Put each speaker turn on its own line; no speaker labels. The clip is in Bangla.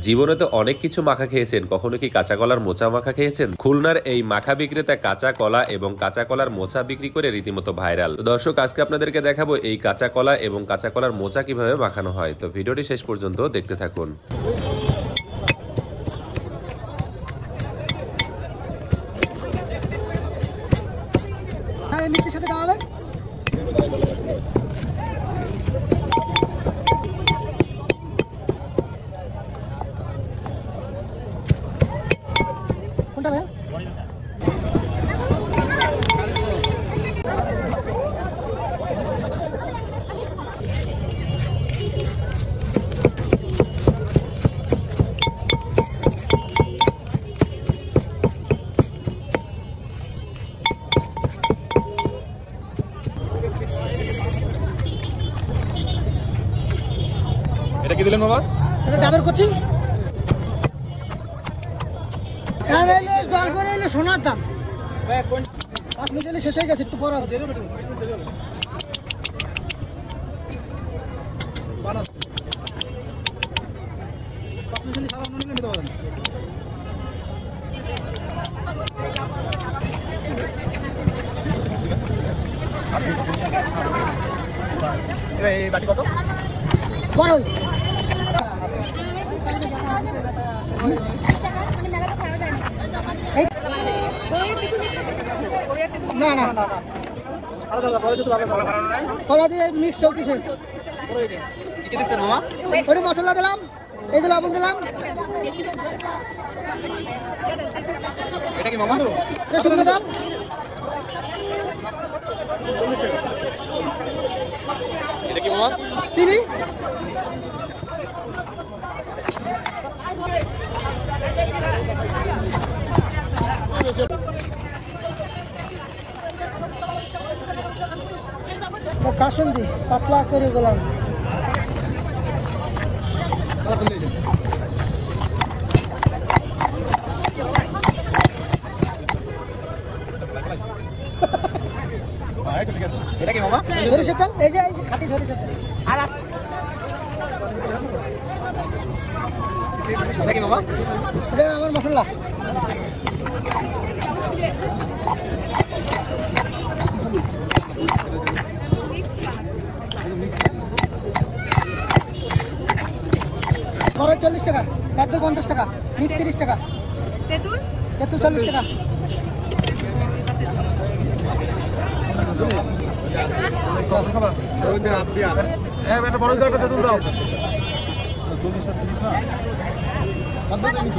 জীবনে তো অনেক কিছু মাখা খেয়েছেন, কখনো কি কাঁচা কলার মোচা মাখা খেয়েছেন? খুলনার এই মাখা বিক্রেতা কাঁচা কলা এবং কাঁচা কলার মোচা বিক্রি করে রীতিমতো ভাইরাল। দর্শক, আজকে আপনাদেরকে দেখাবো এই কাঁচা কলা এবং কাঁচা কলার মোচা কিভাবে মাখানো হয়। তো ভিডিওটি শেষ পর্যন্ত দেখতে থাকুন।
কোনটা ভাই?
এটা কি দিলেন বাবা?
এটা ডাবল কোচিং। জল করে এলে সোনার দাম 5 মিনিট এলে শেষ হয়ে গেছে, একটু পরে
বাটি কত
বড় না না কলা দিয়ে মিক্স চলতেছে। ওটা মশলা দিলাম, এই যে লবণ দিলাম,
এটা কি মামা?
এটা শুকনো দাম।
এটা কি মামা?
চিনি, কাসুন্দি পাতলা করে গোলাম,
এটা কি মামা?
সরিষার তেল, এই যে খাঁটি সরিষার তেল।
এটা কি মামা?
এটা আমার মশলা। বড় 40 টাকা, তেঁতুল 50 টাকা, মিক্স 30 টাকা, তেঁতুল 40 টাকা।
বড়